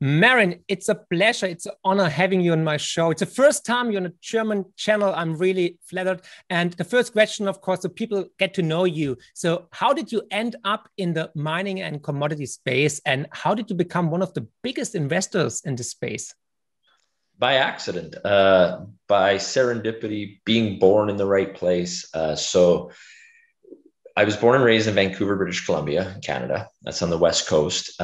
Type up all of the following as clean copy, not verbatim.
Marin, it's a pleasure. It's an honor having you on my show. It's the first time you're on a German channel. I'm really flattered. And the first question, of course, so people get to know you. So how did you end up in the mining and commodity space? And how did you become one of the biggest investors in this space? By accident, by serendipity, being born in the right place. So I was born and raised in Vancouver, British Columbia, Canada. That's on the West Coast.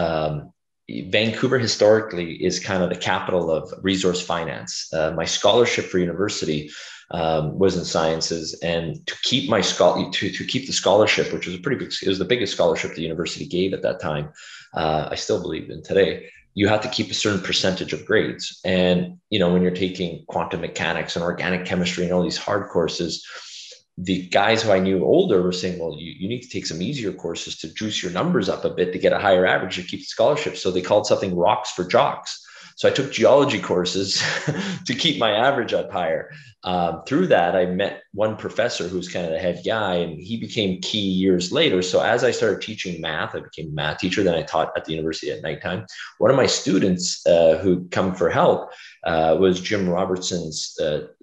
Vancouver historically is kind of the capital of resource finance. My scholarship for university was in sciences, and to keep my to keep the scholarship, which was a pretty big, it was the biggest scholarship the university gave at that time. I still believe in today. You had to keep a certain percentage of grades, and when you're taking quantum mechanics and organic chemistry and all these hard courses, the guys who I knew older were saying, well, you need to take some easier courses to juice your numbers up a bit to get a higher average to keep the scholarship. So they called something rocks for jocks. So I took geology courses to keep my average up higher. Through that, I met one professor who's kind of the head guy, and he became key years later. So as I started teaching math, I became a math teacher. Then I taught at the university at nighttime. One of my students who come for help was Jim Robertson's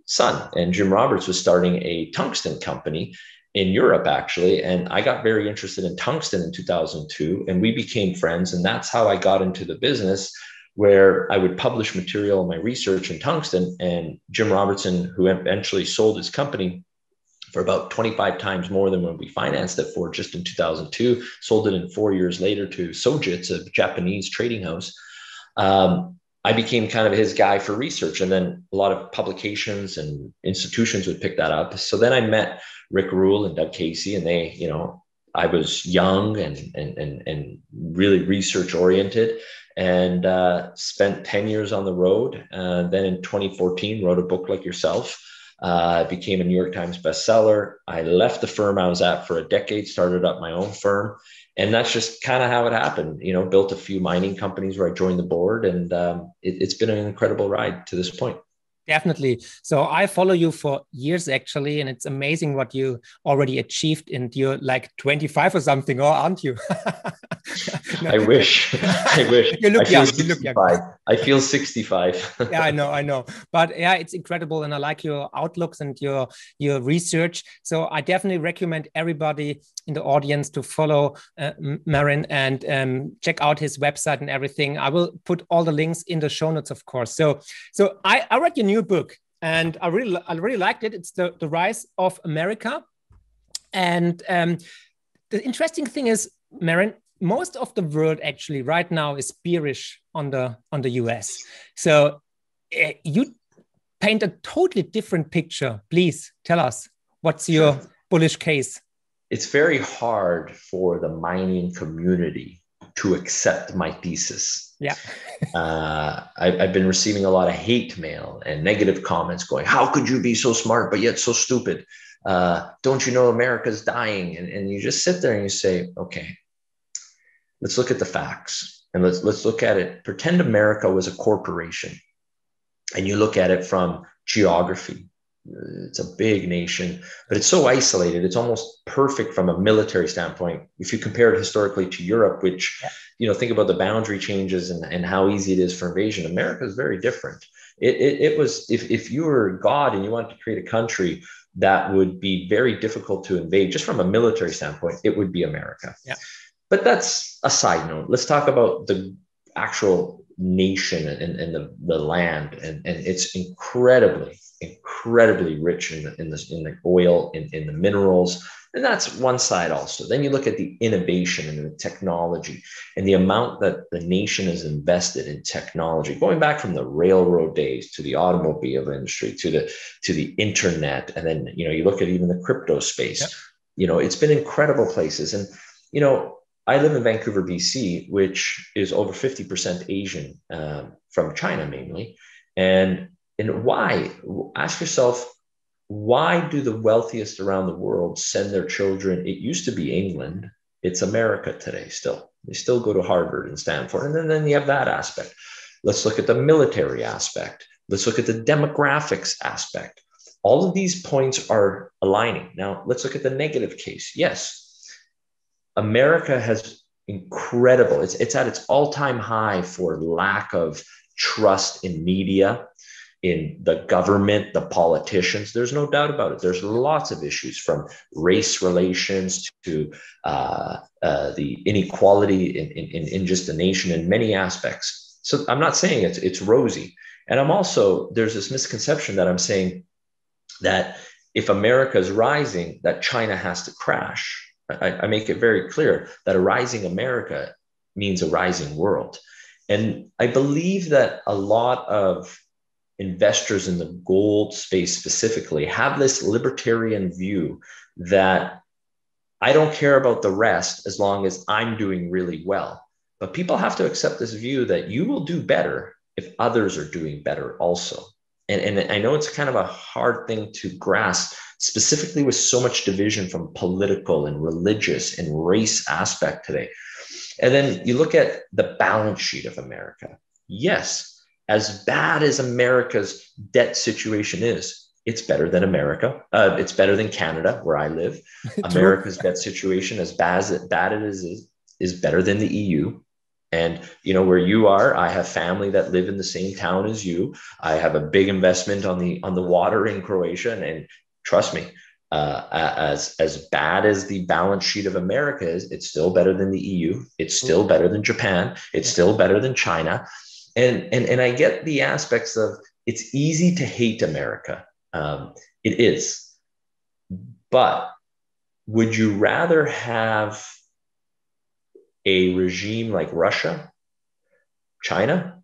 son. And Jim Roberts was starting a tungsten company in Europe, actually. And I got very interested in tungsten in 2002, and we became friends. And that's how I got into the business, where I would publish material in my research in tungsten. And Jim Robertson, who eventually sold his company for about 25 times more than when we financed it for, just in 2002, sold it in 4 years later to Sojitz, a Japanese trading house. I became kind of his guy for research, and then a lot of publications and institutions would pick that up. So then I met Rick Rule and Doug Casey, and they, I was young and really research oriented, and spent 10 years on the road. Then in 2014, wrote a book like yourself, became a New York Times bestseller. I left the firm I was at for a decade, started up my own firm. And that's just kind of how it happened. Built a few mining companies where I joined the board, and it's been an incredible ride to this point. Definitely. So I follow you for years, actually, and it's amazing what you already achieved. And you're like 25 or something, or aren't you? No. I wish. I wish. You look young. You look young. I feel 65. Yeah, I know. But yeah, it's incredible. And I like your outlooks and your research. So I definitely recommend everybody in the audience to follow Marin and check out his website and everything. I will put all the links in the show notes, of course. So I read your new book, and I really liked it. It's the Rise of America. And the interesting thing is, Marin, most of the world actually right now is bearish on the US. So you paint a totally different picture. Please tell us, what's your bullish case? It's very hard for the mining community to accept my thesis. Yeah. I've been receiving a lot of hate mail and negative comments going, how could you be so smart, but yet so stupid? Don't you know America's dying? And you just sit there and you say, okay, let's look at the facts, and let's look at it. Pretend America was a corporation, and you look at it from geography. It's a big nation, but it's so isolated. It's almost perfect from a military standpoint. If you compare it historically to Europe, which, think about the boundary changes and how easy it is for invasion. America is very different. It was, if you were God and you wanted to create a country that would be very difficult to invade, just from a military standpoint, it would be America. Yeah. But that's a side note. Let's talk about the actual nation and the land, and it's incredibly rich in the oil, in the minerals, and that's one side also. Then you look at the innovation and the technology and the amount that the nation has invested in technology, going back from the railroad days to the automobile industry to the internet, and then you look at even the crypto space. It's been incredible places, and I live in Vancouver, BC, which is over 50% Asian, from China mainly. And why? Ask yourself, why do the wealthiest around the world send their children? It used to be England. It's America today still. They still go to Harvard and Stanford. And then you have that aspect. Let's look at the military aspect. Let's look at the demographics aspect. All of these points are aligning. Now, let's look at the negative case. Yes. America has incredible. It's at its all-time high for lack of trust in media, in the government, the politicians. There's no doubt about it. There's lots of issues, from race relations to the inequality in just the nation in many aspects. So I'm not saying it's rosy. And there's this misconception that I'm saying that if America is rising, that China has to crash. I make it very clear that a rising America means a rising world. And I believe that a lot of investors in the gold space specifically have this libertarian view that I don't care about the rest as long as I'm doing really well. But people have to accept this view that you will do better if others are doing better also. And I know it's kind of a hard thing to grasp, specifically with so much division from political and religious and race aspect today. And then you look at the balance sheet of America. Yes, as bad as America's debt situation is, it's better than America. It's better than Canada, where I live. America's debt situation, as bad as it is better than the EU. And, where you are, I have family that live in the same town as you. I have a big investment on the water in Croatia. And trust me, as bad as the balance sheet of America is, it's still better than the EU. It's still better than Japan. It's still better than China. And I get the aspects of it's easy to hate America. It is. But would you rather have a regime like Russia, China?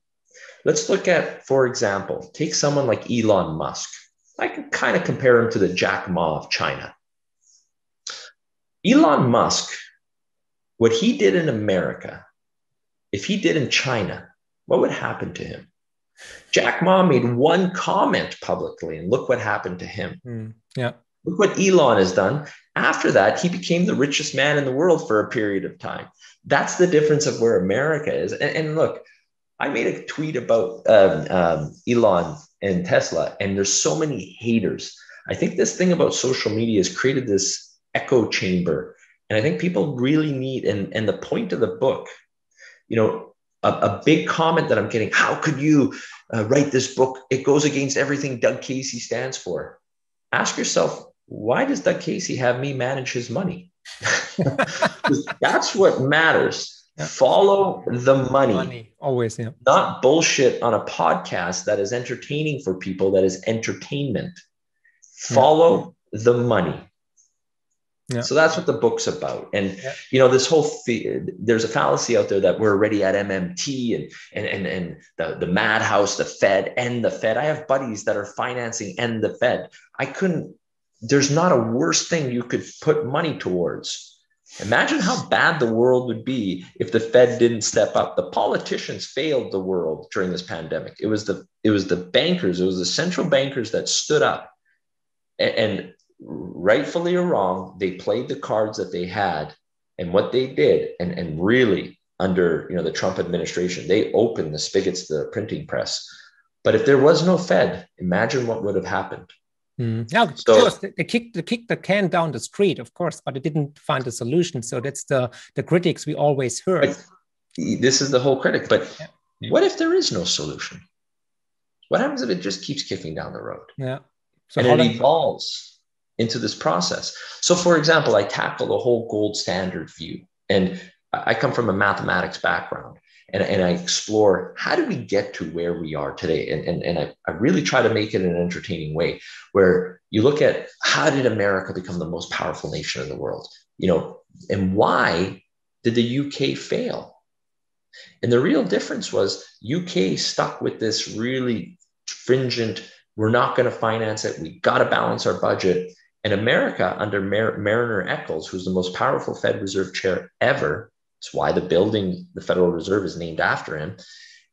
Let's look at, for example, take someone like Elon Musk. I can kind of compare him to the Jack Ma of China. Elon Musk, what he did in America, if he did in China, what would happen to him? Jack Ma made one comment publicly, and look what happened to him. Yeah. Look what Elon has done. After that, he became the richest man in the world for a period of time. That's the difference of where America is. And look, I made a tweet about Elon and Tesla, and there's so many haters. I think this thing about social media has created this echo chamber. And I think people really need, and the point of the book, a big comment that I'm getting, how could you write this book? It goes against everything Doug Casey stands for. Ask yourself, why does Doug Casey have me manage his money? That's what matters. Yeah. Follow the money. Always, yeah. Not bullshit on a podcast that is entertaining for people, that is entertainment. Follow the money. Yeah. So that's what the book's about. And, this whole, there's a fallacy out there that we're already at MMT and the madhouse, the Fed and the Fed. I have buddies that are financing and the Fed. There's not a worse thing you could put money towards. Imagine how bad the world would be if the Fed didn't step up. The politicians failed the world during this pandemic. It was the bankers, it was the central bankers that stood up and rightfully or wrong, they played the cards that they had, and what they did, and really under the Trump administration, they opened the spigots to the printing press. But if there was no Fed, imagine what would have happened. Yeah, of course, they kicked the can down the street, of course, but it didn't find a solution. So that's the critics we always heard. This is the whole critic. But what if there is no solution? What happens if it just keeps kicking down the road? Yeah, so and it evolves into this process. So, for example, I tackle the whole gold standard view, and I come from a mathematics background. And I explore, how do we get to where we are today? And I really try to make it in an entertaining way, where you look at, how did America become the most powerful nation in the world? And why did the UK fail? And the real difference was UK stuck with this really stringent, we're not going to finance it, we got to balance our budget. And America, under Mariner Eccles, who's the most powerful Fed Reserve chair ever, it's why the building, the Federal Reserve, is named after him.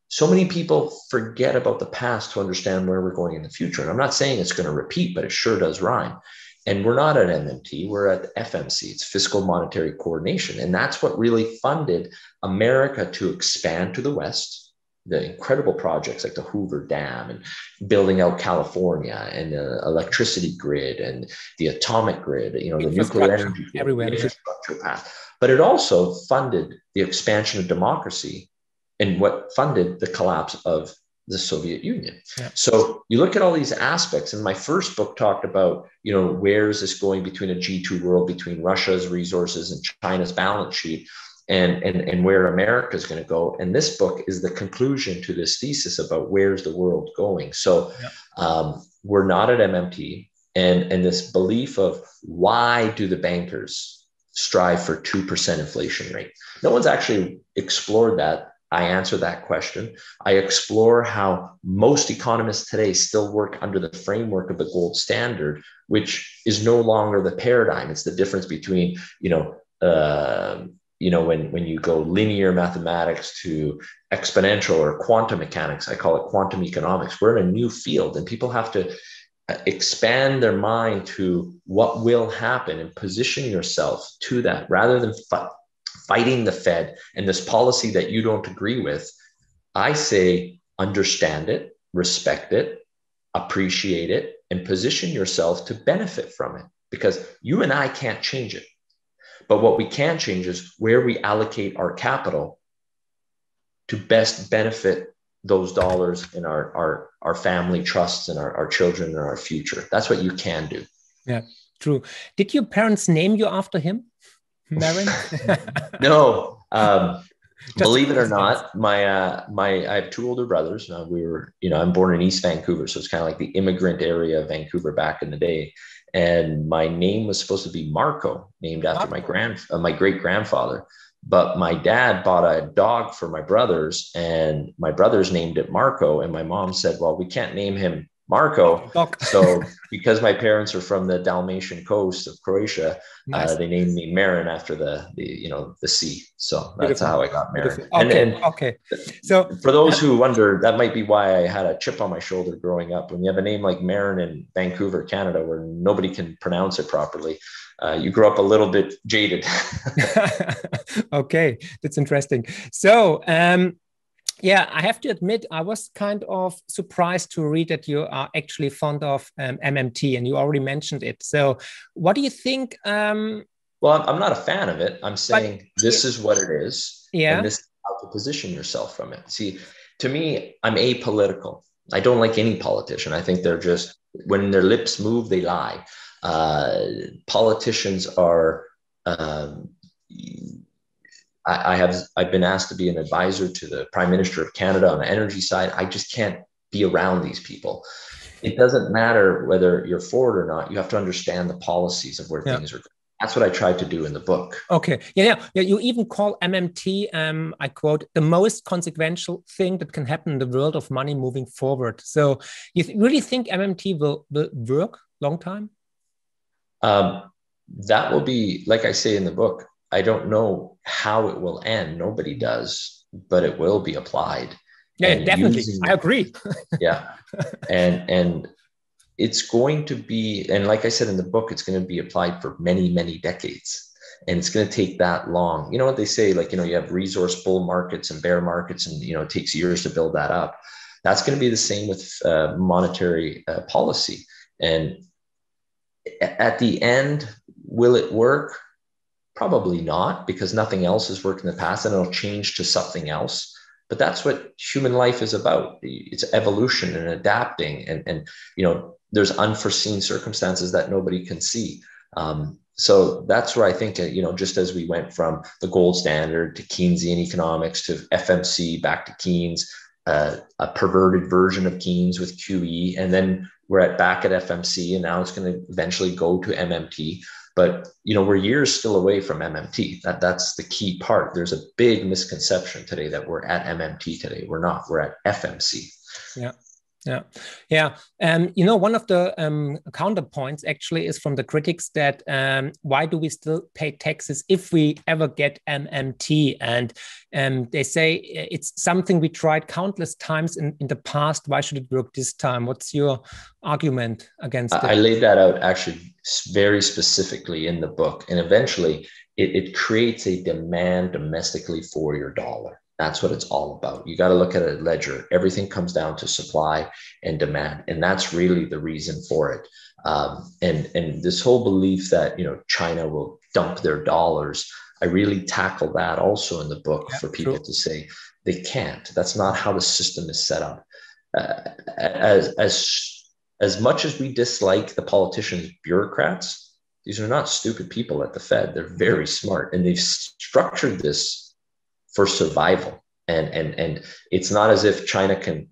So many people forget about the past to understand where we're going in the future. And I'm not saying it's going to repeat, but it sure does rhyme. And we're not at MMT, we're at FMC. It's fiscal monetary coordination. And that's what really funded America to expand to the West. The incredible projects like the Hoover Dam and building out California and the electricity grid and the atomic grid, the nuclear energy grid, everywhere, the infrastructure path. But it also funded the expansion of democracy and what funded the collapse of the Soviet Union. Yeah. So you look at all these aspects, and my first book talked about, where is this going between a G2 world, between Russia's resources and China's balance sheet, and where America is going to go. And this book is the conclusion to this thesis about where's the world going. So we're not at MMT, and this belief of why do the bankers strive for 2% inflation rate? No one's actually explored that. I answer that question. I explore how most economists today still work under the framework of the gold standard, which is no longer the paradigm. It's the difference between, when you go linear mathematics to exponential or quantum mechanics. I call it quantum economics. We're in a new field, and people have to expand their mind to what will happen and position yourself to that rather than fighting the Fed and this policy that you don't agree with. I say, understand it, respect it, appreciate it, and position yourself to benefit from it, because you and I can't change it. But what we can change is where we allocate our capital to best benefit those dollars in our family trusts and our children and our future. That's what you can do. Yeah, true. Did your parents name you after him, Marin? No. Believe it or not, I have two older brothers. I'm born in East Vancouver, so it's kind of like the immigrant area of Vancouver back in the day. And my name was supposed to be Marco, named after my great grandfather. But my dad bought a dog for my brothers, and my brothers named it Marco. And my mom said, well, we can't name him Marco. So because my parents are from the Dalmatian coast of Croatia, nice. They named me Marin after the sea. So that's how I got Marin. Okay. So for those who wonder, that might be why I had a chip on my shoulder growing up. When you have a name like Marin in Vancouver, Canada, where nobody can pronounce it properly, you grow up a little bit jaded. Okay, that's interesting. So, yeah, I have to admit, I was kind of surprised to read that you are actually fond of MMT, and you already mentioned it. So what do you think? Well, I'm not a fan of it. I'm saying this is what it is. Yeah. And this is how to position yourself from it. See, to me, I'm apolitical. I don't like any politician. I think they're just, when their lips move, they lie. Politicians are... I've been asked to be an advisor to the Prime Minister of Canada on the energy side. I just can't be around these people. It doesn't matter whether you're for it or not. You have to understand the policies of where things are going. That's what I tried to do in the book. Okay. Yeah. You even call MMT, I quote, the most consequential thing that can happen in the world of money moving forward. So you really think MMT will work long time? That will be, like I say in the book, I don't know how it will end. Nobody does, but it will be applied. Yeah, definitely. I agree. Yeah. And it's going to be, and like I said in the book, it's going to be applied for many, many decades. And it's going to take that long. You know what they say, like, you have resource bull markets and bear markets, and, it takes years to build that up. That's going to be the same with monetary policy. And at the end, will it work? Probably not, because nothing else has worked in the past, and it'll change to something else. But that's what human life is about. It's evolution and adapting. And there's unforeseen circumstances that nobody can see. So that's where I think, just as we went from the gold standard to Keynesian economics to FMC back to Keynes, a perverted version of Keynes with QE, and then we're back at FMC, and now it's going to eventually go to MMT. But, we're years still away from MMT. That's the key part. There's a big misconception today that we're at MMT today. We're not. We're at FMC. Yeah. One of the counterpoints actually is from the critics that why do we still pay taxes if we ever get MMT? And they say it's something we tried countless times in the past. Why should it work this time? What's your argument against it? I laid that out actually very specifically in the book. And eventually it creates a demand domestically for your dollar. That's what it's all about. You got to look at a ledger. Everything comes down to supply and demand. And that's really the reason for it. And this whole belief that, China will dump their dollars. I really tackle that also in the book for people true. to say they can't. That's not how the system is set up. As much as we dislike the politicians, bureaucrats, these are not stupid people at the Fed. They're very smart, and they've structured this for survival. And it's not as if China can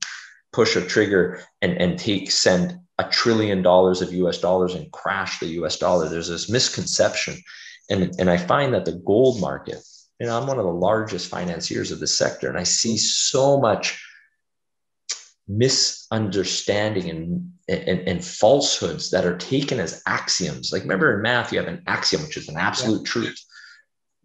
push a trigger and send $1 trillion of US dollars and crash the US dollar. There's this misconception. And I find that the gold market, I'm one of the largest financiers of the sector, and I see so much misunderstanding and falsehoods that are taken as axioms. Like, remember in math, you have an axiom, which is an absolute truth.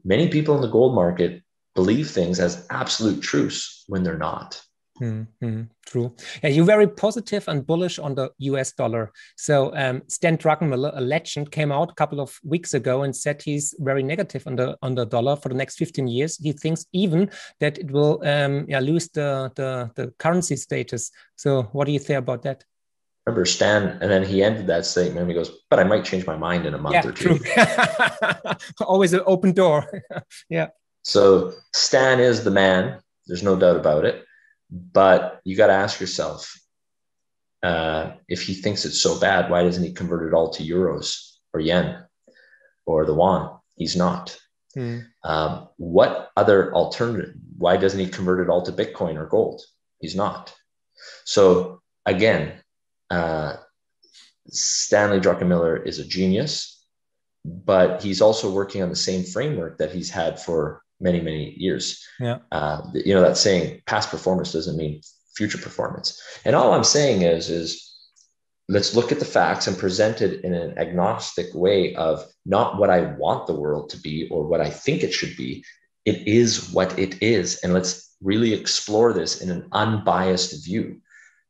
Many people in the gold market believe things as absolute truths when they're not. True. Yeah, you're very positive and bullish on the US dollar. So Stan Druckenmiller, a legend, came out a couple of weeks ago and said he's very negative on the dollar for the next 15 years. He thinks even that it will lose the currency status. So what do you say about that? Remember Stan, and then he ended that statement. He goes, "But I might change my mind in a month or two." True. Always an open door. Yeah. So Stan is the man. There's no doubt about it. But you got to ask yourself, if he thinks it's so bad, why doesn't he convert it all to euros or yen or the yuan? He's not. What other alternative? Why doesn't he convert it all to Bitcoin or gold? He's not. So again, Stanley Druckenmiller is a genius, but he's also working on the same framework that he's had for many, many years. Yeah. That saying, past performance doesn't mean future performance. And all I'm saying is let's look at the facts and present it in an agnostic way of not what I want the world to be or what I think it should be. It is what it is. And let's really explore this in an unbiased view.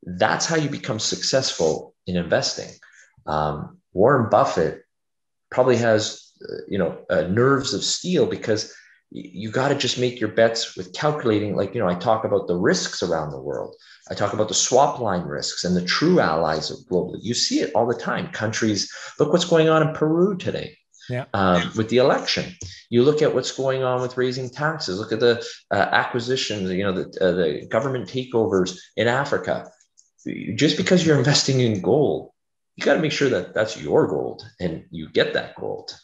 That's how you become successful in investing. Warren Buffett probably has, nerves of steel, because you got to just make your bets with calculating. Like, I talk about the risks around the world. I talk about the swap line risks and the true allies of globally. You see it all the time. Countries, look what's going on in Peru today. With the election. You look at what's going on with raising taxes. Look at the acquisitions, the government takeovers in Africa. Just because you're investing in gold, you got to make sure that that's your gold and you get that gold.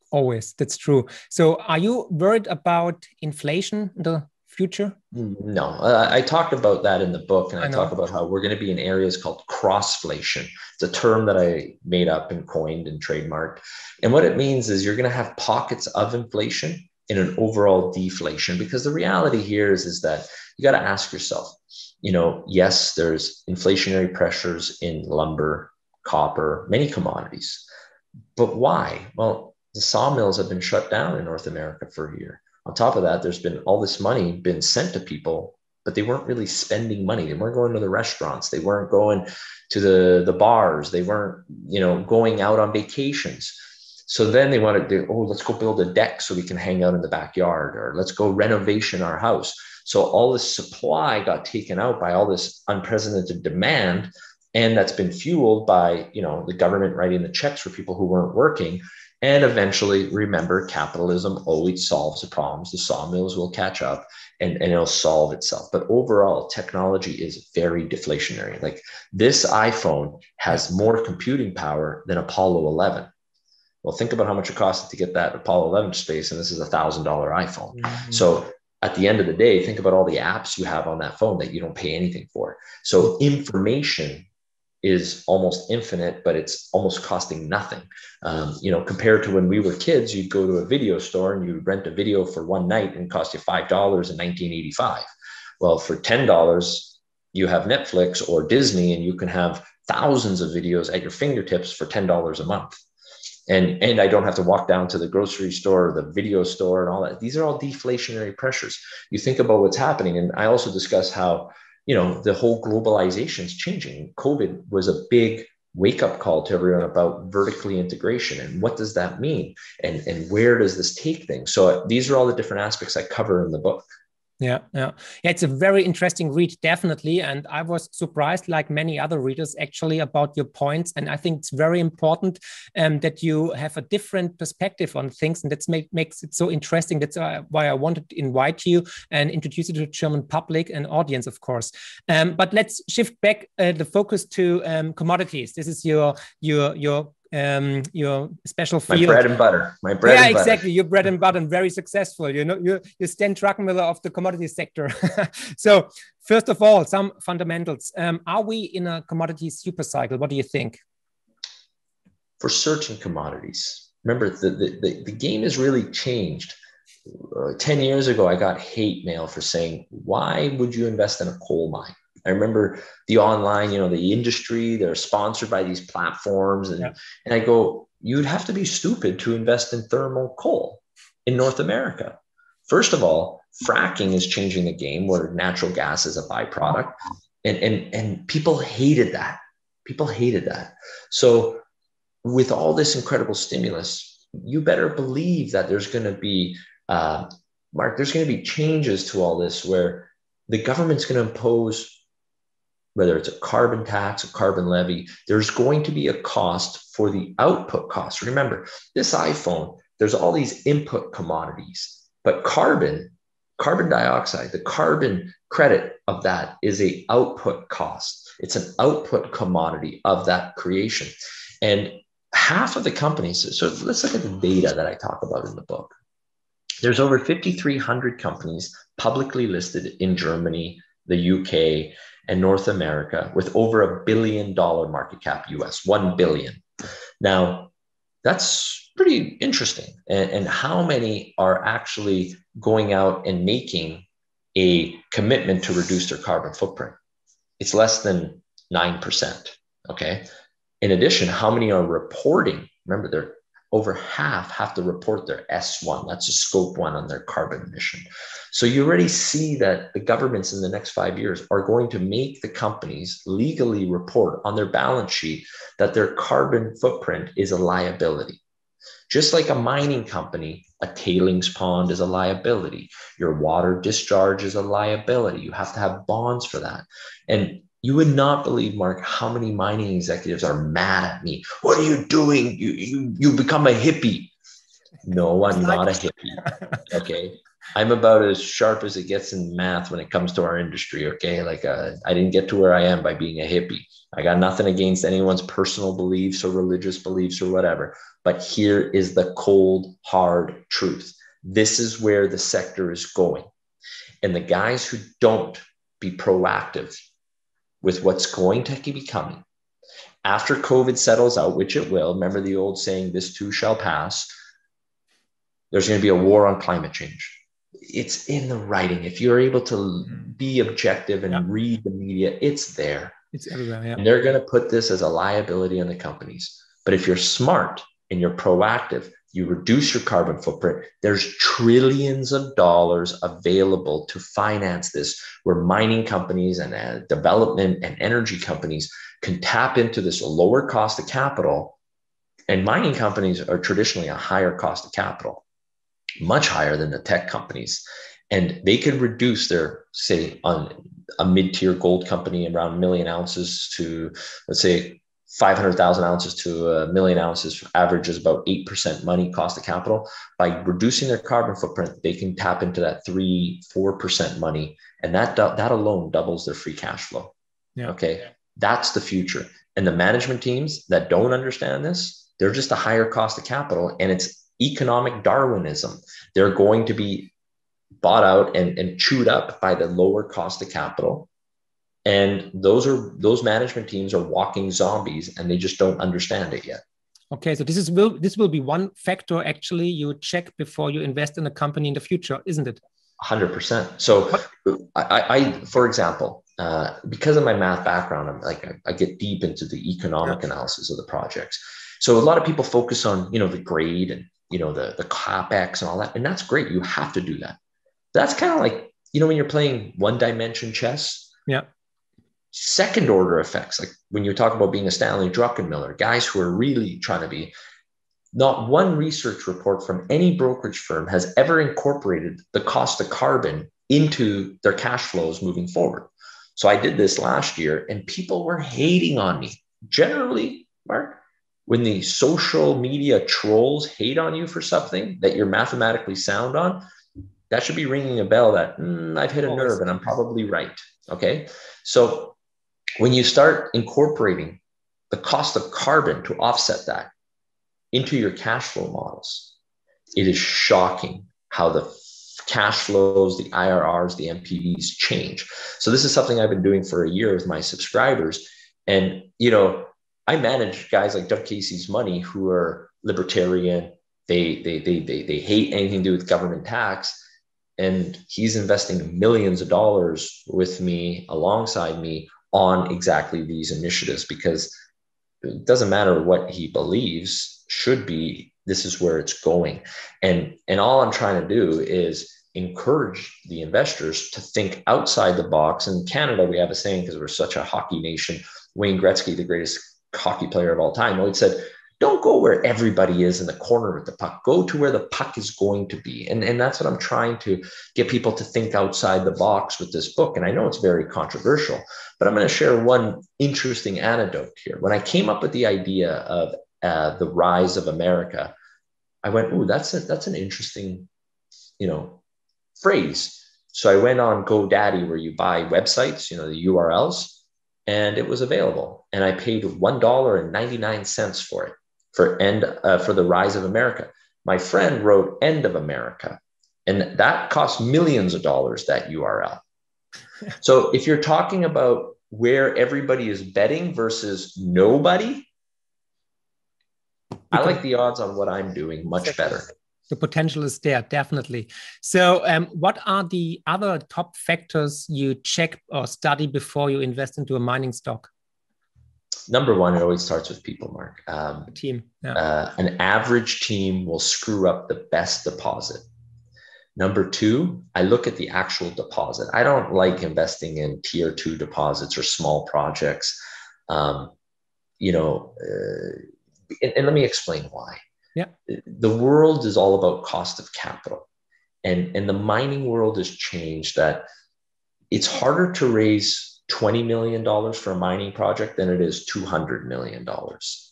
Always, that's true. So are you worried about inflation in the future? No, I talked about that in the book, and I talk about how we're going to be in areas called crossflation. It's a term that I made up and coined and trademarked. And what it means is you're going to have pockets of inflation in an overall deflation, because the reality here is that you got to ask yourself, yes, there's inflationary pressures in lumber, copper, many commodities, but why? Well, the sawmills have been shut down in North America for a year. On top of that, there's been all this money been sent to people, but they weren't really spending money. They weren't going to the restaurants. They weren't going to the bars. They weren't, going out on vacations. So then they wanted to, let's go build a deck so we can hang out in the backyard, or let's go renovation our house. So all this supply got taken out by all this unprecedented demand. And that's been fueled by, the government writing the checks for people who weren't working. And eventually, remember, capitalism always solves the problems. The sawmills will catch up and it'll solve itself. But overall, technology is very deflationary. Like, this iPhone has more computing power than Apollo 11. Well, think about how much it costed to get that Apollo 11 space, and this is $1,000 iPhone. Mm-hmm. So at the end of the day, think about all the apps you have on that phone that you don't pay anything for. So information is almost infinite, but it's almost costing nothing. Compared to when we were kids, you'd go to a video store and you'd rent a video for one night and it cost you $5 in 1985. Well, for $10, you have Netflix or Disney, and you can have thousands of videos at your fingertips for $10 a month. And I don't have to walk down to the grocery store or the video store and all that. These are all deflationary pressures. You think about what's happening. And I also discuss how, the whole globalization is changing. COVID was a big wake-up call to everyone about vertically integration. And what does that mean? And where does this take things? So these are all the different aspects I cover in the book. Yeah. It's a very interesting read, definitely. And I was surprised, like many other readers, actually, about your points. And I think it's very important that you have a different perspective on things, and that makes it so interesting. That's why I wanted to invite you and introduce you to the German public and audience, of course. But let's shift back the focus to commodities. This is your special field. My bread and butter. Yeah, exactly. Your bread and butter, and very successful. You're Stan Druckenmiller of the commodity sector. So first of all, some fundamentals. Are we in a commodity super cycle? What do you think? For certain commodities, remember the game has really changed. 10 years ago, I got hate mail for saying, why would you invest in a coal mine? I remember the online, the industry, they're sponsored by these platforms. And I go, you'd have to be stupid to invest in thermal coal in North America. First of all, fracking is changing the game where natural gas is a byproduct. And people hated that. So with all this incredible stimulus, you better believe that there's going to be, Mark, there's going to be changes to all this where the government's going to impose, whether it's a carbon tax, a carbon levy, there's going to be a cost for the output cost. Remember, this iPhone, there's all these input commodities, but carbon dioxide, the carbon credit of that is an output cost. It's an output commodity of that creation. And half of the companies, so let's look at the data that I talk about in the book. There's over 5,300 companies publicly listed in Germany, the UK, and North America with over $1 billion market cap US, 1 billion. Now, that's pretty interesting. And how many are actually going out and making a commitment to reduce their carbon footprint? It's less than 9%, okay? In addition, how many are reporting? Remember, they're over half have to report their S1. That's a scope 1 on their carbon emission. So you already see that the governments in the next 5 years are going to make the companies legally report on their balance sheet that their carbon footprint is a liability. Just like a mining company, a tailings pond is a liability. Your water discharge is a liability. You have to have bonds for that. And you would not believe, Mark, how many mining executives are mad at me. What are you doing? You become a hippie. No, I'm not a hippie. Okay. I'm about as sharp as it gets in math when it comes to our industry. Okay. I didn't get to where I am by being a hippie. I got nothing against anyone's personal beliefs or religious beliefs or whatever. But here is the cold, hard truth. This is where the sector is going. And the guys who don't be proactive with what's going to be coming after COVID settles out, which it will. Remember the old saying, this too shall pass. There's going to be a war on climate change. It's in the writing. If you're able to be objective and read the media, it's there. It's everywhere. Yeah. And they're going to put this as a liability on the companies. But if you're smart and you're proactive, you reduce your carbon footprint. There's trillions of dollars available to finance this, where mining companies and development and energy companies can tap into this lower cost of capital. And mining companies are traditionally a higher cost of capital, much higher than the tech companies. And they could reduce their, say, on a mid-tier gold company around 1 million ounces to, let's say, 500,000 ounces to 1 million ounces, averages about 8% money cost of capital. By reducing their carbon footprint, they can tap into that 3-4% money. And that alone doubles their free cash flow. Yeah. Okay. That's the future. And the management teams that don't understand this, they're just a higher cost of capital, and it's economic Darwinism. They're going to be bought out and chewed up by the lower cost of capital. And those management teams are walking zombies, and they just don't understand it yet. Okay, so this will be one factor actually you check before you invest in a company in the future, isn't it? 100%. So I for example, because of my math background, I get deep into the economic analysis of the projects. So a lot of people focus on, the grade and, the capex and all that. And that's great. You have to do that. That's kind of like, when you're playing one dimension chess. Yeah. Second order effects, like when you talk about being a Stanley Druckenmiller, guys who are really trying to be, not one research report from any brokerage firm has ever incorporated the cost of carbon into their cash flows moving forward. So I did this last year and people were hating on me. Generally, Mark, when the social media trolls hate on you for something that you're mathematically sound on, that should be ringing a bell that I've hit a nerve and I'm probably right. Okay. So when you start incorporating the cost of carbon to offset that into your cash flow models, it is shocking how the cash flows, the IRRs, the MPVs change. So this is something I've been doing for a year with my subscribers. And, you know, I manage guys like Doug Casey's money who are libertarian. They hate anything to do with government tax. And he's investing millions of dollars with me, alongside me, on exactly these initiatives, because it doesn't matter what he believes, should be, this is where it's going. And all I'm trying to do is encourage the investors to think outside the box. In Canada, we have a saying, because we're such a hockey nation, Wayne Gretzky, the greatest hockey player of all time, always said, don't go where everybody is in the corner with the puck. Go to where the puck is going to be. And that's what I'm trying to get people to think outside the box with this book. And I know it's very controversial, but I'm going to share one interesting anecdote here. When I came up with the idea of the rise of America, I went, "Ooh, that's an interesting, phrase." So I went on GoDaddy, where you buy websites, the URLs, and it was available. And I paid $1.99 for it, for the rise of America. My friend wrote End of America, and that cost millions of dollars, that URL. So if you're talking about where everybody is betting versus nobody, I like the odds on what I'm doing much better. The potential is there, definitely. So what are the other top factors you check or study before you invest into a mining stock? Number one, it always starts with people, Mark. Team. Yeah. An average team will screw up the best deposit. Number two, I look at the actual deposit. I don't like investing in tier 2 deposits or small projects. And let me explain why. Yeah. The world is all about cost of capital. And the mining world has changed, that it's harder to raise $20 million for a mining project than it is $200 million,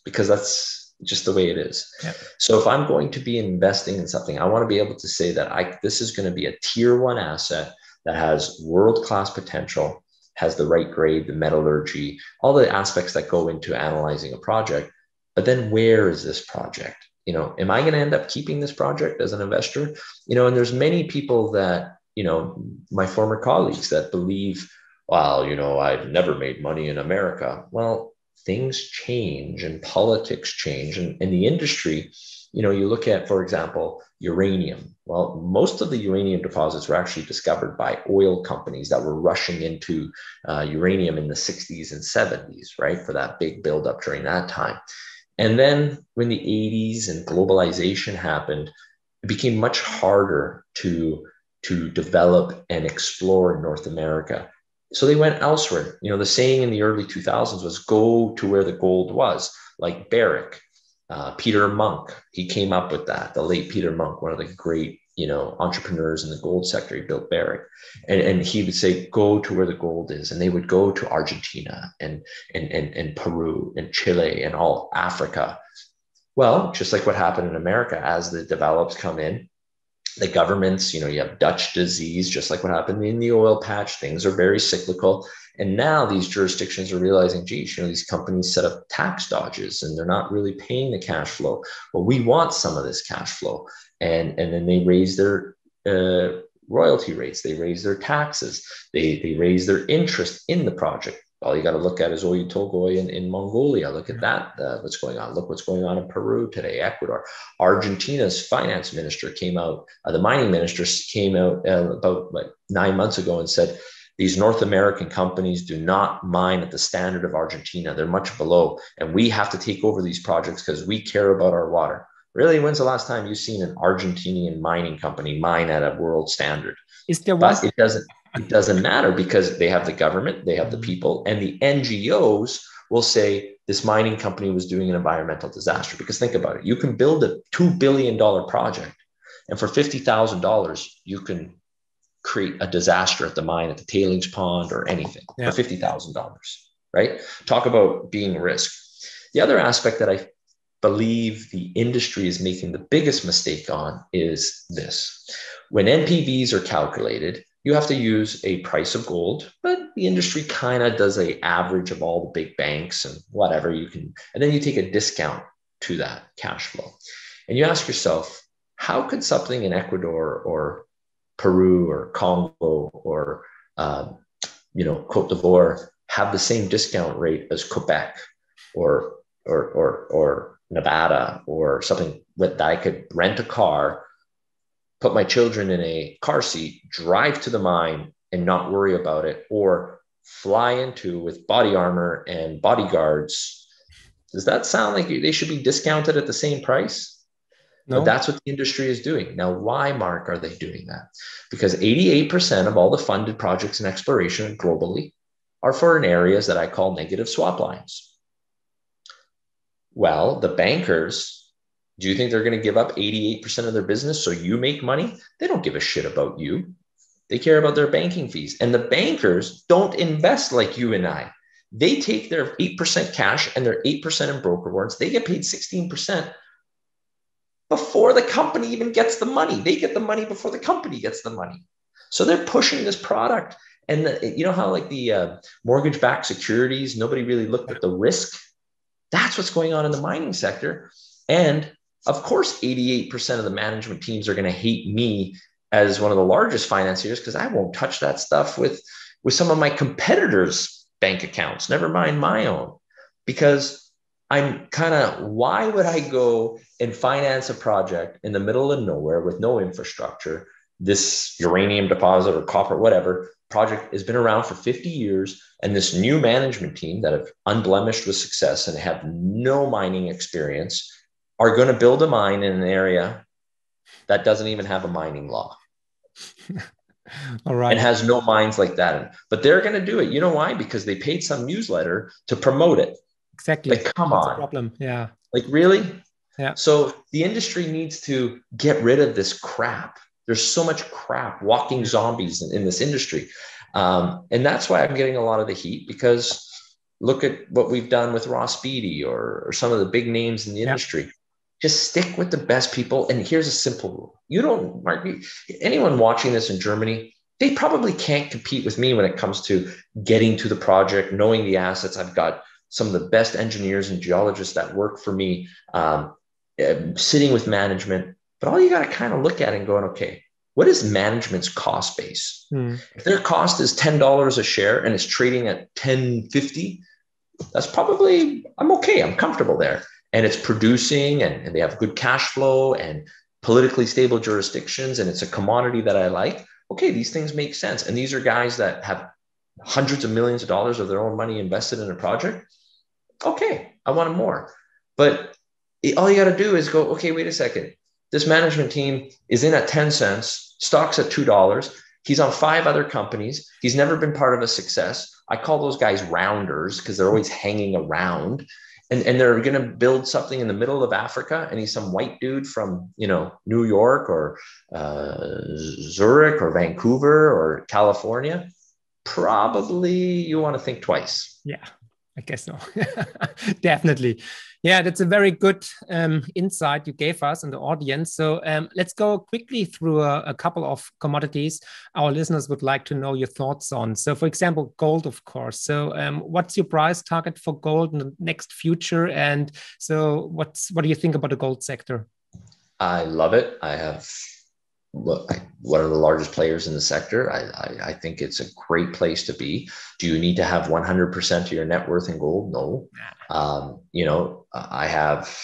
because that's just the way it is. Yeah. So if I'm going to be investing in something, I want to be able to say that this is going to be a tier 1 asset that has world-class potential, has the right grade, the metallurgy, all the aspects that go into analyzing a project. But then where is this project? Am I going to end up keeping this project as an investor? And there's many people that, my former colleagues, that believe, well, I've never made money in America. Well, things change and politics change. And in the industry, you look at, for example, uranium. Well, most of the uranium deposits were actually discovered by oil companies that were rushing into uranium in the 60s and 70s, right? For that big buildup during that time. And then when the 80s and globalization happened, it became much harder to develop and explore in North America. So they went elsewhere. The saying in the early 2000s was, go to where the gold was, like Barrick. Peter Monk, he came up with that. The late Peter Monk, one of the great, entrepreneurs in the gold sector, he built Barrick. And he would say, go to where the gold is. And they would go to Argentina and Peru and Chile and all Africa. Well, just like what happened in America, as the develops come in, the governments, you have Dutch disease, just like what happened in the oil patch. Things are very cyclical. And now these jurisdictions are realizing, geez, these companies set up tax dodges and they're not really paying the cash flow. Well, we want some of this cash flow. And then they raise their royalty rates. They raise their taxes. They raise their interest in the project. All you got to look at is Oyu Tolgoi in Mongolia. Look at that, what's going on. Look what's going on in Peru today, Ecuador. Argentina's finance minister came out, the mining minister came out about 9 months ago and said, these North American companies do not mine at the standard of Argentina. They're much below, and we have to take over these projects because we care about our water. Really, when's the last time you've seen an Argentinian mining company mine at a world standard? Is there one? But it doesn't matter, because they have the government, they have the people, and the NGOs will say this mining company was doing an environmental disaster. Because think about it, you can build a $2 billion project, and for $50,000, you can create a disaster at the mine, at the tailings pond, or anything for $50,000, right? Talk about being risk. The other aspect that I believe the industry is making the biggest mistake on is this. When NPVs are calculated, you have to use a price of gold, but the industry kind of does an average of all the big banks and whatever you can, and then you take a discount to that cash flow. And you ask yourself, how could something in Ecuador or Peru or Congo or Cote d'Ivoire have the same discount rate as Quebec or Nevada or something that I could rent a car, put my children in a car seat, drive to the mine and not worry about it, or fly into with body armor and bodyguards? Does that sound like they should be discounted at the same price? No. But that's what the industry is doing. Now, why, Mark, are they doing that? Because 88% of all the funded projects in exploration globally are for in areas that I call negative swap lines. Well, the bankers, do you think they're going to give up 88% of their business so you make money? They don't give a shit about you. They care about their banking fees. And the bankers don't invest like you and I. They take their 8% cash and their 8% in broker warrants. They get paid 16% before the company even gets the money. They get the money before the company gets the money. So they're pushing this product. And you know how like the mortgage-backed securities, nobody really looked at the risk? That's what's going on in the mining sector. And of course, 88% of the management teams are going to hate me as one of the largest financiers because I won't touch that stuff with some of my competitors' bank accounts, never mind my own, because I'm kind of, why would I go and finance a project in the middle of nowhere with no infrastructure? This uranium deposit or copper, whatever project has been around for 50 years. And this new management team that have unblemished with success and have no mining experience are going to build a mine in an area that doesn't even have a mining law. All right. And has no mines like that. But they're going to do it. You know why? Because they paid some newsletter to promote it. Exactly. Like, come That's on. a problem. Yeah. Like, really? Yeah. So the industry needs to get rid of this crap. There's so much crap, walking zombies in this industry. And that's why I'm getting a lot of the heat, because look at what we've done with Ross Beatty or some of the big names in the industry. Just stick with the best people. And here's a simple rule. You don't, Mark, anyone watching this in Germany, they probably can't compete with me when it comes to getting to the project, knowing the assets. I've got some of the best engineers and geologists that work for me, sitting with management. But all you got to kind of look at it and going, okay, what is management's cost base? If their cost is $10 a share and it's trading at $10.50, that's probably, I'm okay. I'm comfortable there. And it's producing and they have good cash flow and politically stable jurisdictions. And it's a commodity that I like. Okay, these things make sense. And these are guys that have hundreds of millions of dollars of their own money invested in a project. Okay, I want more. But all you got to do is go, okay, wait a second. This management team is in at 10 cents, stock's at $2. He's on 5 other companies. He's never been part of a success. I call those guys rounders because they're always hanging around. And they're going to build something in the middle of Africa. And he's some white dude from, New York or Zurich or Vancouver or California. Probably you want to think twice. Yeah, I guess so. Definitely. Yeah, that's a very good insight you gave us and the audience. So let's go quickly through a couple of commodities our listeners would like to know your thoughts on. So for example, gold, of course. So what's your price target for gold in the next future? And so what do you think about the gold sector? I love it. I have one of the largest players in the sector. I think it's a great place to be. Do you need to have 100% of your net worth in gold? No. I have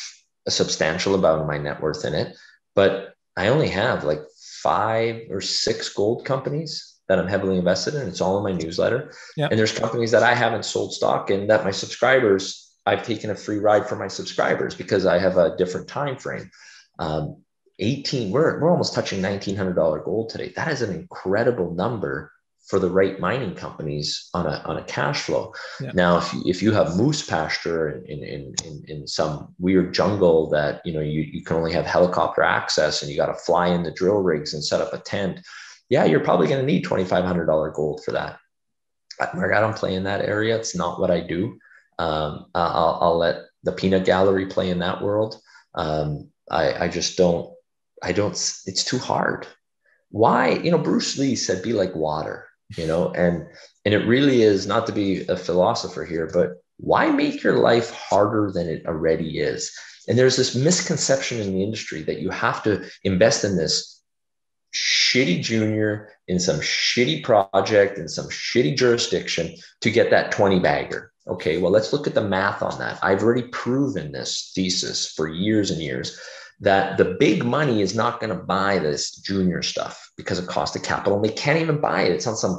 a substantial amount of my net worth in it, but I only have like 5 or 6 gold companies that I'm heavily invested in. It's all in my newsletter. And there's companies that I haven't sold stock in that my subscribers, I've taken a free ride for my subscribers because I have a different time frame. We're almost touching $1,900 gold today. That is an incredible number for the right mining companies on a cash flow. Now, if you have moose pasture in some weird jungle that you can only have helicopter access and you got to fly in the drill rigs and set up a tent, yeah, you're probably going to need $2,500 gold for that. Mark, I don't play in that area. It's not what I do. I'll let the peanut gallery play in that world. I just don't, it's too hard. Why? Bruce Lee said, be like water, and it really is, not to be a philosopher here, but why make your life harder than it already is? And there's this misconception in the industry that you have to invest in this shitty junior in some shitty project in some shitty jurisdiction to get that 20 bagger. Okay, well, let's look at the math on that. I've already proven this thesis for years and years that the big money is not going to buy this junior stuff because of cost of capital. And they can't even buy it. It's on some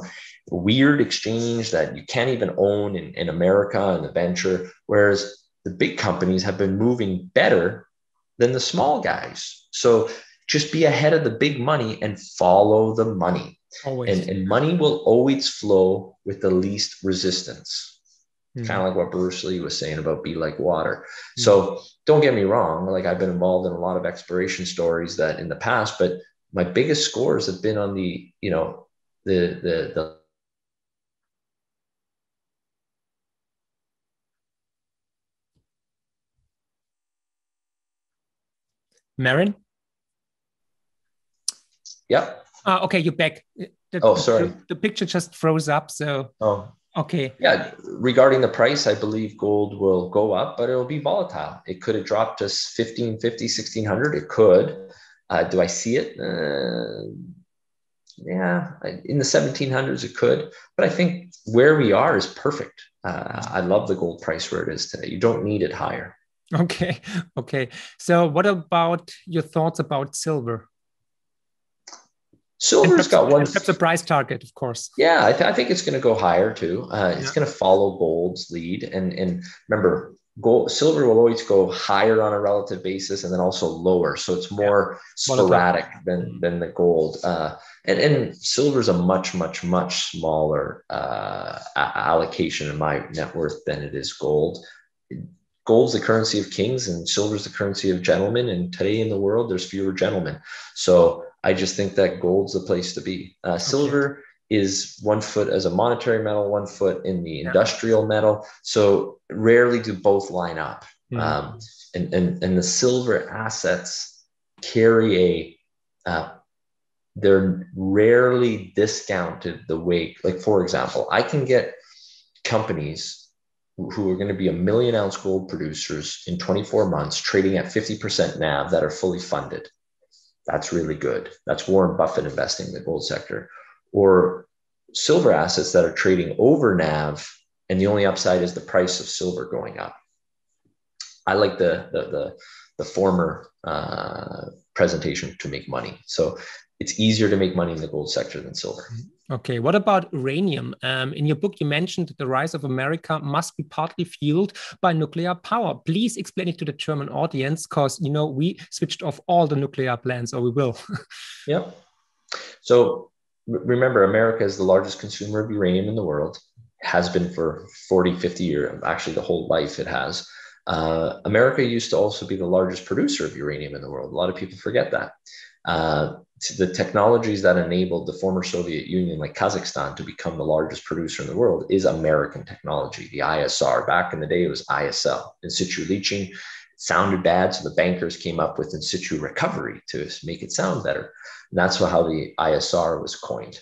weird exchange that you can't even own in America in the venture. Whereas the big companies have been moving better than the small guys. So just be ahead of the big money and follow the money. Always. And money will always flow with the least resistance. Mm-hmm. Kind of like what Bruce Lee was saying about be like water. Mm-hmm. So don't get me wrong. Like, I've been involved in a lot of exploration stories that in the past, but my biggest scores have been on the Marin? Yep. Okay, you're back. Sorry. The picture just froze up. So. Okay. Yeah. Regarding the price, I believe gold will go up, but it'll be volatile. It could have dropped to 1550, 1600. It could. Do I see it? Yeah. In the 1700s, it could. But I think where we are is perfect. I love the gold price where it is today. You don't need it higher. Okay. So what about your thoughts about silver? Silver's got one. That's a price target, of course. Yeah, I think it's going to go higher too. It's going to follow gold's lead, and remember, silver will always go higher on a relative basis, and then also lower. So it's more sporadic than the gold. And silver is a much smaller allocation in my net worth than it is gold. Gold's the currency of kings, and silver is the currency of gentlemen. And today in the world, there's fewer gentlemen. So I just think that gold's the place to be. Silver is 1 foot as a monetary metal, 1 foot in the industrial metal. So rarely do both line up. Mm-hmm. And the silver assets carry they're rarely discounted the way, like, for example, I can get companies who are going to be 1 million ounce gold producers in 24 months trading at 50% NAV that are fully funded. That's really good. That's Warren Buffett investing in the gold sector. Or silver assets that are trading over NAV, and the only upside is the price of silver going up. I like the former presentation to make money. So it's easier to make money in the gold sector than silver. Okay, what about uranium? In your book, you mentioned that the rise of America must be partly fueled by nuclear power. Please explain it to the German audience, because, we switched off all the nuclear plants, or we will. Yep. So remember, America is the largest consumer of uranium in the world. It has been for 40, 50 years. Actually, the whole life it has. America used to also be the largest producer of uranium in the world. A lot of people forget that. The technologies that enabled the former Soviet Union, like Kazakhstan, to become the largest producer in the world is American technology, the ISR. Back in the day, it was ISL, in situ leaching. It sounded bad, so the bankers came up with in situ recovery to make it sound better. And that's how the ISR was coined.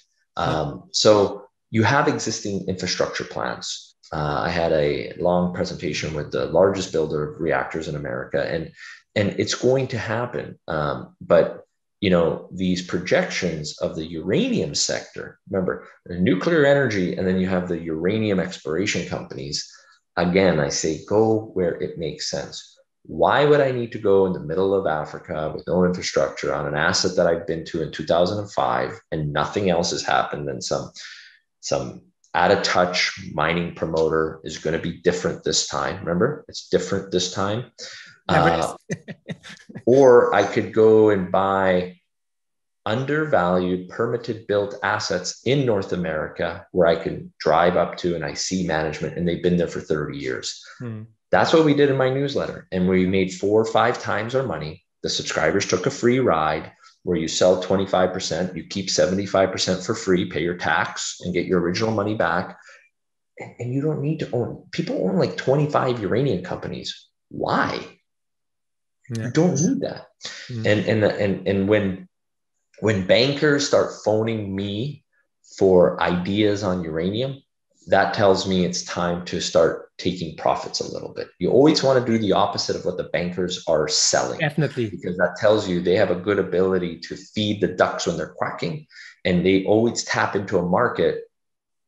So you have existing infrastructure plans. I had a long presentation with the largest builder of reactors in America, and it's going to happen. But these projections of the uranium sector, remember, the nuclear energy, and then you have the uranium exploration companies. Again, I say, go where it makes sense. Why would I need to go in the middle of Africa with no infrastructure on an asset that I've been to in 2005 and nothing else has happened than some out of touch mining promoter is going to be different this time. Remember, it's different this time. Or I could go and buy undervalued permitted built assets in North America where I can drive up to and I see management and they've been there for 30 years. That's what we did in my newsletter. And we made 4 or 5 times our money. The subscribers took a free ride. where you sell 25%, you keep 75% for free, pay your tax and get your original money back. And you don't need to own, people own like 25 uranium companies. Why? Yeah. You don't need that. And when bankers start phoning me for ideas on uranium, that tells me it's time to start taking profits a little bit. You always want to do the opposite of what the bankers are selling. Definitely. Because that tells you they have a good ability to feed the ducks when they're quacking, and they always tap into a market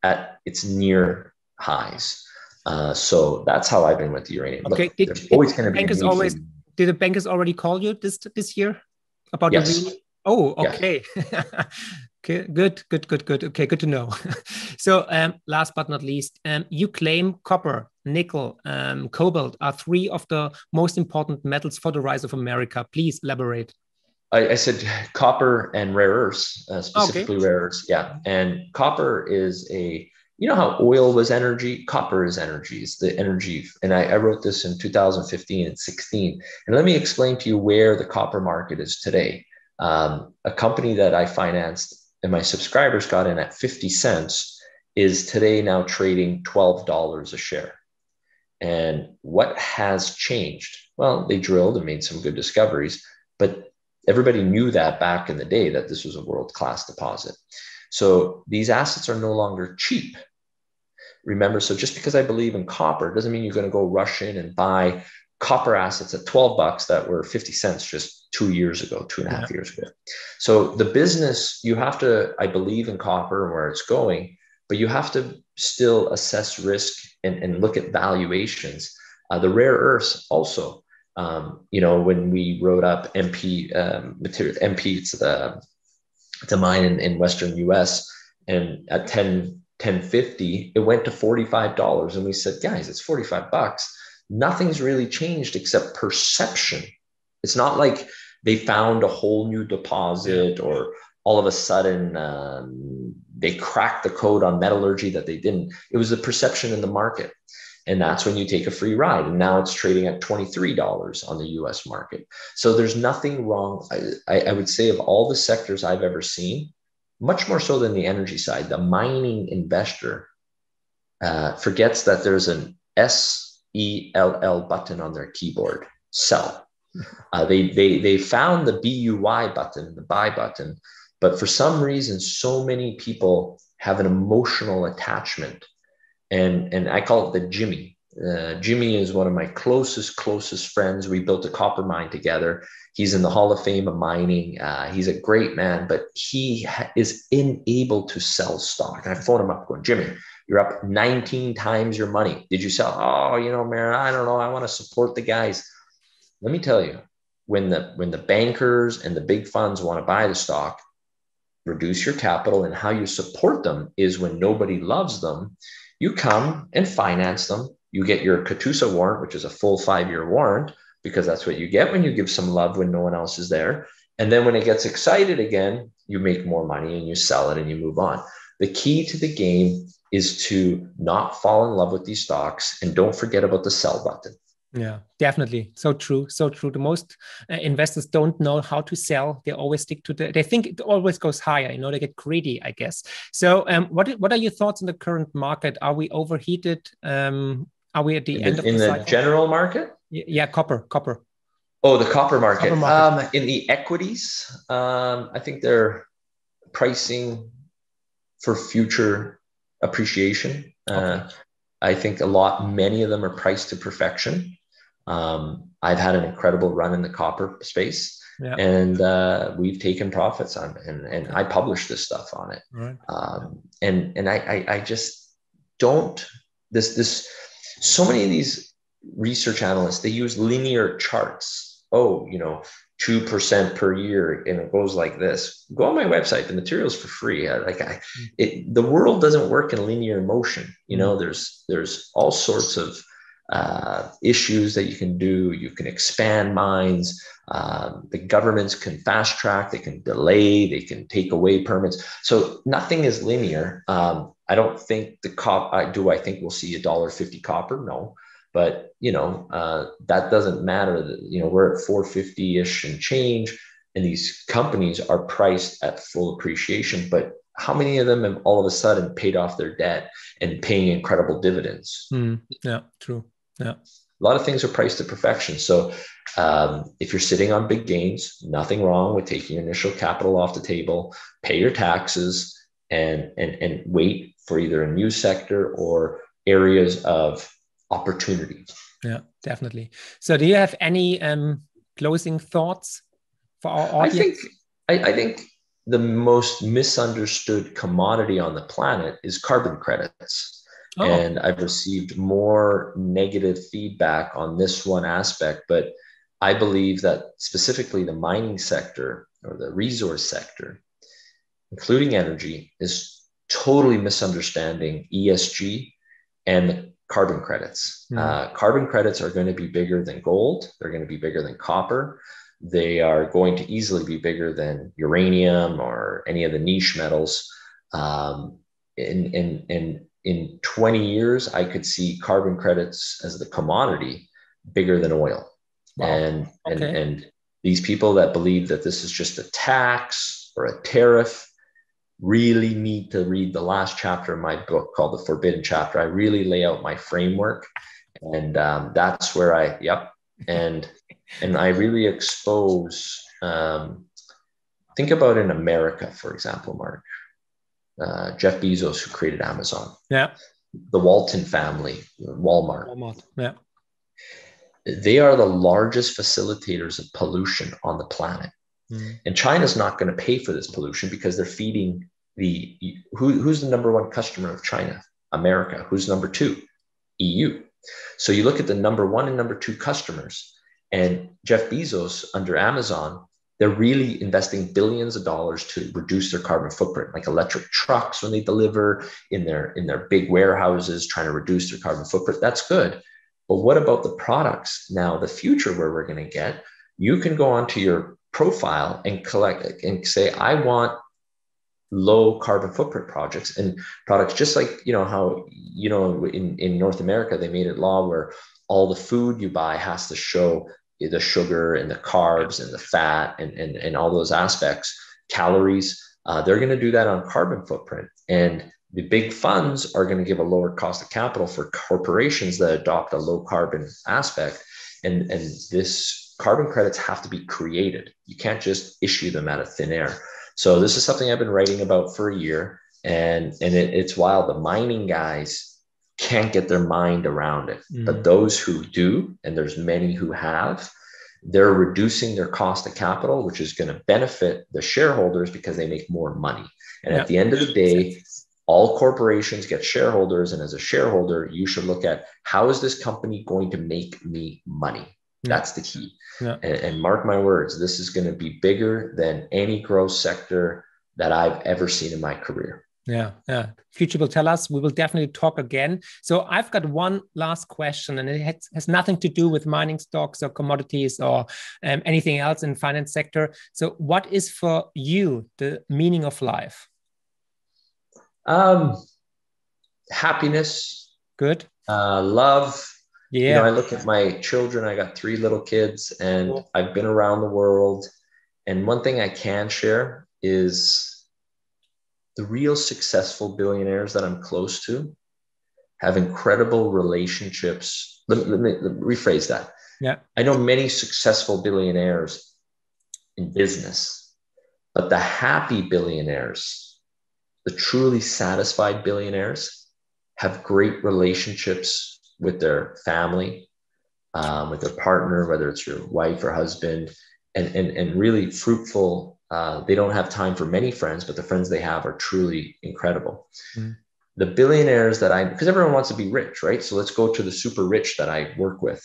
at its near highs. So that's how I've been with the uranium. Okay. Look, there's always going to be did the bankers already call you this year about yes. the uranium? Oh, okay. Yes. Okay, good. Okay, good to know. So last but not least, you claim copper, nickel, cobalt are three of the most important metals for the rise of America. Please elaborate. I said copper and rare earths, specifically rare earths. Yeah. And copper is you know how oil was energy? Copper is energy. It's the energy. And I wrote this in 2015 and 16. And let me explain to you where the copper market is today. A company that I financed and my subscribers got in at 50 cents is today now trading $12 a share. And what has changed? Well, they drilled and made some good discoveries, but everybody knew that back in the day that this was a world-class deposit. So these assets are no longer cheap. Remember, so just because I believe in copper doesn't mean you're going to go rush in and buy copper assets at 12 bucks that were 50 cents just 2 years ago, 2.5 years ago. So the business, you have to, I believe in copper and where it's going, but you have to still assess risk and look at valuations. The rare earths also, you know, when we wrote up MP material, MP, it's a mine in Western US, and at 10.50, it went to $45. And we said, guys, it's 45 bucks. Nothing's really changed except perception. It's not like they found a whole new deposit or all of a sudden they cracked the code on metallurgy that they didn't. It was the perception in the market. And that's when you take a free ride. And now it's trading at $23 on the US market. So there's nothing wrong. I would say of all the sectors I've ever seen, much more so than the energy side, the mining investor forgets that there's an SELL button on their keyboard, sell. They found the BUY button, the buy button, but for some reason, so many people have an emotional attachment. And I call it the Jimmy. Jimmy is one of my closest friends. We built a copper mine together. He's in the Hall of Fame of mining. He's a great man, but he is unable to sell stock. And I phone him up going, Jimmy, you're up 19 times your money. Did you sell? Oh, you know, Marin, I don't know. I want to support the guys. Let me tell you, when the bankers and the big funds want to buy the stock, reduce your capital, and how you support them is when nobody loves them, you come and finance them. You get your Katusa warrant, which is a full 5-year warrant, because that's what you get when you give some love when no one else is there. And then when it gets excited again, you make more money and you sell it and you move on. The key to the game is to not fall in love with these stocks, and don't forget about the sell button. Yeah, definitely. So true. So true. The most investors don't know how to sell. They always stick to they think it always goes higher. You know, they get greedy, I guess. So what are your thoughts on the current market? Are we overheated? Are we at the end of the cycle? In the general market? Yeah, copper. Oh, the copper market. In the equities, I think they're pricing for future appreciation. Okay. I think many of them are priced to perfection. I've had an incredible run in the copper space, and we've taken profits on it, and I published this stuff on it. Right. And I just don't, so many of these research analysts, they use linear charts. Oh, 2% per year, and it goes like this. Go on my website, the material's for free. The world doesn't work in linear motion. There's all sorts of issues that you can do. You can expand mines. The governments can fast track, they can delay, they can take away permits. So nothing is linear. I don't think do I think we'll see $1.50 copper? No. But, that doesn't matter. We're at 450-ish and change. and these companies are priced at full appreciation, but how many of them have all of a sudden paid off their debt and paying incredible dividends? Yeah, true. Yeah. A lot of things are priced to perfection. So if you're sitting on big gains, nothing wrong with taking your initial capital off the table, pay your taxes, and wait for either a new sector or areas of opportunity. Yeah, definitely. So do you have any closing thoughts for our audience? I think the most misunderstood commodity on the planet is carbon credits. Oh. And I've received more negative feedback on this one aspect, but I believe that specifically the mining sector or the resource sector, including energy, is totally misunderstanding ESG and the carbon credits. Carbon credits are going to be bigger than gold. They're going to be bigger than copper. They are going to easily be bigger than uranium or any of the niche metals. In 20 years, I could see carbon credits as the commodity bigger than oil. Wow. And these people that believe that this is just a tax or a tariff really need to read the last chapter of my book called The Forbidden Chapter. I really lay out my framework, and that's where and I really expose, think about in America, for example, Mark, Jeff Bezos, who created Amazon. Yeah. The Walton family, Walmart. Yeah. They are the largest facilitators of pollution on the planet. And China's not going to pay for this pollution because they're feeding who's the number one customer of China? America. Who's number two? EU. So you look at the number one and number two customers, and Jeff Bezos under Amazon, they're really investing billions of dollars to reduce their carbon footprint, like electric trucks when they deliver in their big warehouses, trying to reduce their carbon footprint. That's good. But what about the products? Now, the future where we're going to get, you can go onto your profile and collect and say, I want low carbon footprint projects and products, just like, how, in North America, they made it law where all the food you buy has to show the sugar and the carbs and the fat and all those aspects, calories. They're going to do that on carbon footprint. And the big funds are going to give a lower cost of capital for corporations that adopt a low carbon aspect. And this carbon credits have to be created. You can't just issue them out of thin air. So this is something I've been writing about for a year, and it's wild. The mining guys can't get their mind around it, but those who do, and there's many who have, they're reducing their cost of capital, which is going to benefit the shareholders because they make more money. And at the end of the day, all corporations get shareholders. And as a shareholder, you should look at, how is this company going to make me money? That's the key. Yeah. And mark my words, this is going to be bigger than any growth sector that I've ever seen in my career. Yeah. Future will tell us. We will definitely talk again. So I've got one last question, and it has nothing to do with mining stocks or commodities or anything else in finance sector. So what is for you the meaning of life? Happiness. Good. Love. Yeah. I look at my children. I got 3 little kids, and I've been around the world. And one thing I can share is the real successful billionaires that I'm close to have incredible relationships. Let me rephrase that. Yeah. I know many successful billionaires in business, but the happy billionaires, the truly satisfied billionaires, have great relationships with their family, with their partner, whether it's your wife or husband, and really fruitful. They don't have time for many friends, but the friends they have are truly incredible. The billionaires because everyone wants to be rich, right? So let's go to the super rich that I work with.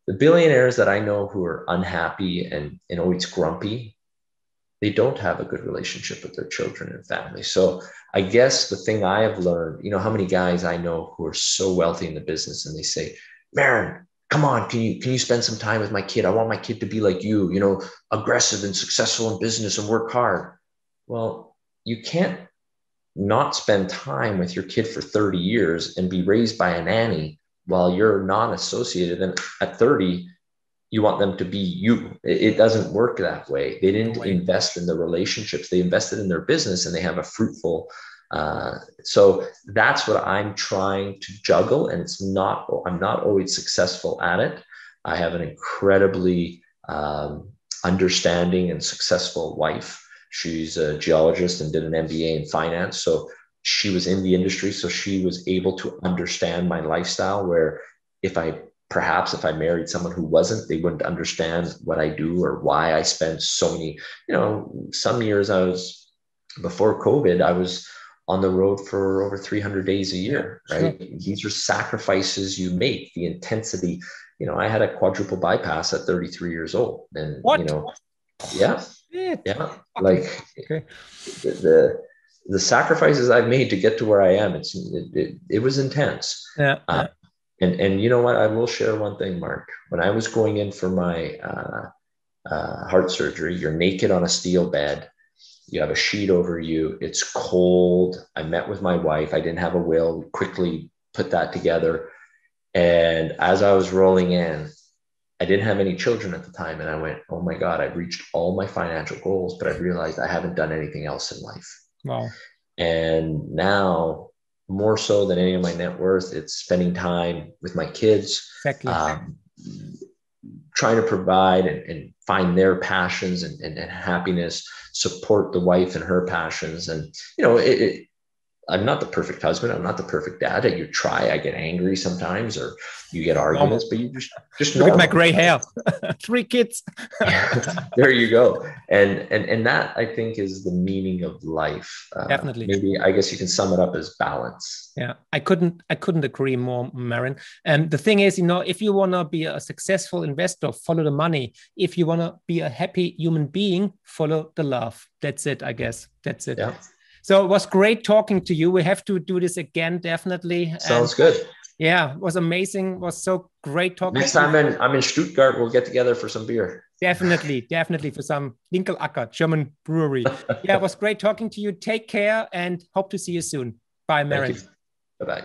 The billionaires that I know who are unhappy and always grumpy, they don't have a good relationship with their children and family. So I guess the thing I have learned, how many guys I know who are so wealthy in the business, and they say, Marin, come on, can you spend some time with my kid? I want my kid to be like you, aggressive and successful in business and work hard. Well, you can't not spend time with your kid for 30 years and be raised by a nanny while you're not associated. And at 30, you want them to be you. It doesn't work that way. They didn't invest in the relationships. They invested in their business, and they have a fruitful. So that's what I'm trying to juggle. And I'm not always successful at it. I have an incredibly understanding and successful wife. She's a geologist and did an MBA in finance. So she was in the industry. So she was able to understand my lifestyle, where if I married someone who wasn't, they wouldn't understand what I do or why I spend so many, some years before COVID, I was on the road for over 300 days a year, right? Sure. These are sacrifices you make, the intensity. I had a quadruple bypass at 33 years old. And, yeah. Like the sacrifices I've made to get to where I am, it was intense. Yeah. And you know what? I will share one thing, Mark. When I was going in for my heart surgery, you're naked on a steel bed. You have a sheet over you. It's cold. I met with my wife. I didn't have a will. We quickly put that together. And as I was rolling in, I didn't have any children at the time. And I went, oh my God, I've reached all my financial goals, but I realized I haven't done anything else in life. Wow. And now, more so than any of my net worth, it's spending time with my kids, exactly. Trying to provide and find their passions and happiness, support the wife and her passions. And, I'm not the perfect husband. I'm not the perfect dad. You try, I get angry sometimes, or you get arguments, but you just look at my gray hair, 3 kids. There you go. And that, I think, is the meaning of life. Definitely. Maybe, I guess you can sum it up as balance. Yeah, I couldn't agree more, Marin. And the thing is, if you want to be a successful investor, follow the money. If you want to be a happy human being, follow the love. That's it, I guess. That's it. Yeah. So it was great talking to you. We have to do this again, definitely. Sounds good. Yeah, it was amazing. It was so great talking. Next time I'm in Stuttgart, we'll get together for some beer. Definitely for some Winkelacker, German brewery. Yeah, it was great talking to you. Take care and hope to see you soon. Bye, Marin. Bye-bye.